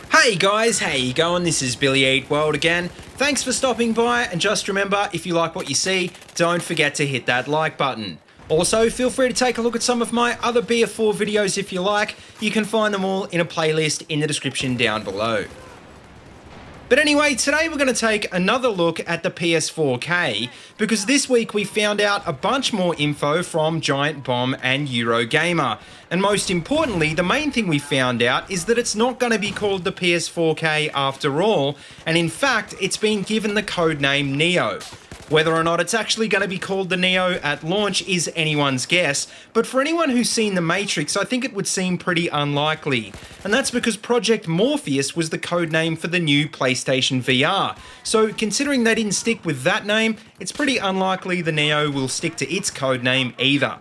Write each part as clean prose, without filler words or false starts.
Hey guys, how you going? This is BillyEatWorld again. Thanks for stopping by, and just remember, if you like what you see, don't forget to hit that like button. Also, feel free to take a look at some of my other BF4 videos if you like. You can find them all in a playlist in the description down below. But anyway, today we're going to take another look at the PS4K, because this week we found out a bunch more info from Giant Bomb and Eurogamer. And most importantly, the main thing we found out is that it's not going to be called the PS4K after all, and in fact, it's been given the codename Neo. Whether or not it's actually going to be called the Neo at launch is anyone's guess, but for anyone who's seen The Matrix, I think it would seem pretty unlikely. And that's because Project Morpheus was the codename for the new PlayStation VR. So considering they didn't stick with that name, it's pretty unlikely the Neo will stick to its codename either.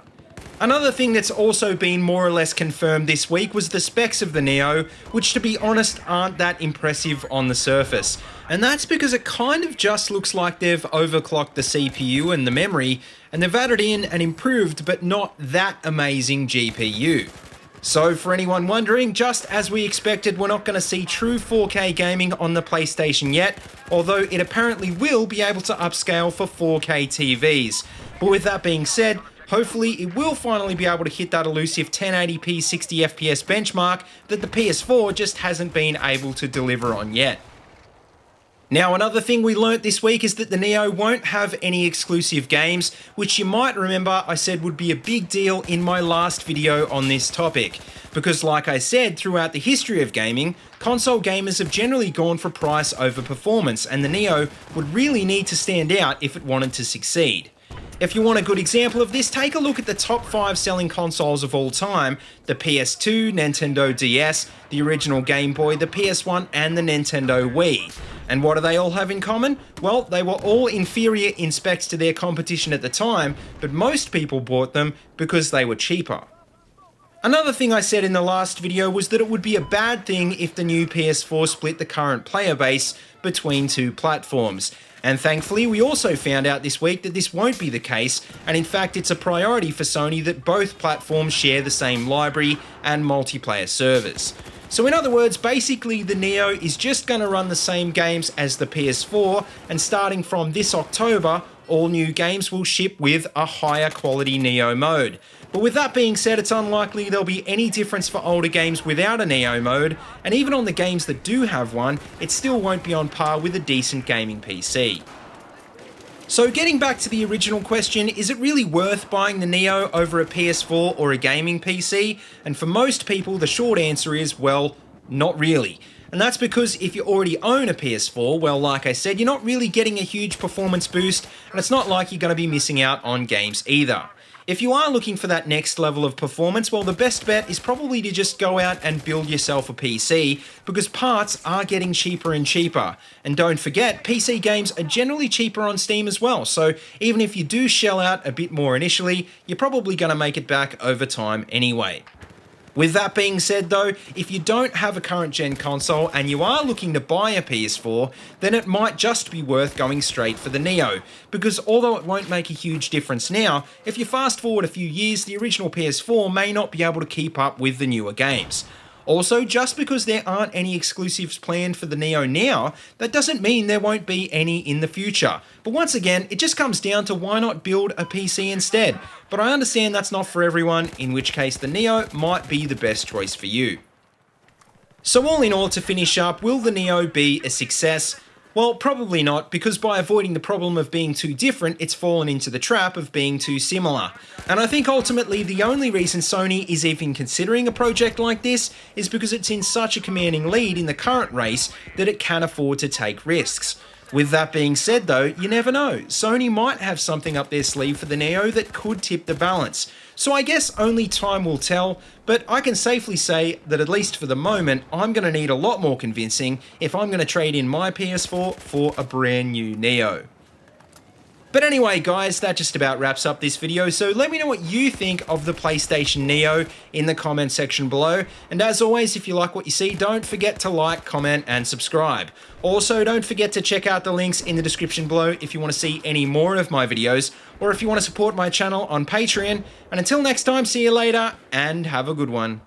Another thing that's also been more or less confirmed this week was the specs of the Neo, which to be honest aren't that impressive on the surface. And that's because it kind of just looks like they've overclocked the CPU and the memory, and they've added in an improved but not that amazing GPU. So for anyone wondering, just as we expected, we're not going to see true 4K gaming on the PlayStation yet, although it apparently will be able to upscale for 4K TVs. But with that being said, hopefully it will finally be able to hit that elusive 1080p 60fps benchmark that the PS4 just hasn't been able to deliver on yet. Now, another thing we learnt this week is that the Neo won't have any exclusive games, which you might remember I said would be a big deal in my last video on this topic. Because like I said, throughout the history of gaming, console gamers have generally gone for price over performance, and the Neo would really need to stand out if it wanted to succeed. If you want a good example of this, take a look at the top 5 selling consoles of all time: the PS2, Nintendo DS, the original Game Boy, the PS1 and the Nintendo Wii. And what do they all have in common? Well, they were all inferior in specs to their competition at the time, but most people bought them because they were cheaper. Another thing I said in the last video was that it would be a bad thing if the new PS4 split the current player base between two platforms. And thankfully, we also found out this week that this won't be the case, and in fact it's a priority for Sony that both platforms share the same library and multiplayer servers. So in other words, basically the Neo is just going to run the same games as the PS4, and starting from this October, all new games will ship with a higher quality Neo mode. But with that being said, it's unlikely there'll be any difference for older games without a Neo mode, and even on the games that do have one, it still won't be on par with a decent gaming PC. So getting back to the original question, is it really worth buying the Neo over a PS4 or a gaming PC? And for most people, the short answer is, well, not really. And that's because if you already own a PS4, well, like I said, you're not really getting a huge performance boost, and it's not like you're going to be missing out on games either. If you are looking for that next level of performance, well, the best bet is probably to just go out and build yourself a PC, because parts are getting cheaper and cheaper. And don't forget, PC games are generally cheaper on Steam as well, so even if you do shell out a bit more initially, you're probably going to make it back over time anyway. With that being said though, if you don't have a current gen console and you are looking to buy a PS4, then it might just be worth going straight for the Neo, because although it won't make a huge difference now, if you fast forward a few years, the original PS4 may not be able to keep up with the newer games. Also, just because there aren't any exclusives planned for the Neo now, that doesn't mean there won't be any in the future. But once again, it just comes down to why not build a PC instead. But I understand that's not for everyone, in which case the Neo might be the best choice for you. So all in all, to finish up, will the Neo be a success? Well, probably not, because by avoiding the problem of being too different, it's fallen into the trap of being too similar. And I think ultimately the only reason Sony is even considering a project like this is because it's in such a commanding lead in the current race that it can afford to take risks. With that being said though, you never know, Sony might have something up their sleeve for the Neo that could tip the balance. So I guess only time will tell, but I can safely say that at least for the moment, I'm going to need a lot more convincing if I'm going to trade in my PS4 for a brand new Neo. But anyway, guys, that just about wraps up this video, so let me know what you think of the PlayStation Neo in the comment section below. And as always, if you like what you see, don't forget to like, comment, and subscribe. Also, don't forget to check out the links in the description below if you want to see any more of my videos, or if you want to support my channel on Patreon. And until next time, see you later, and have a good one.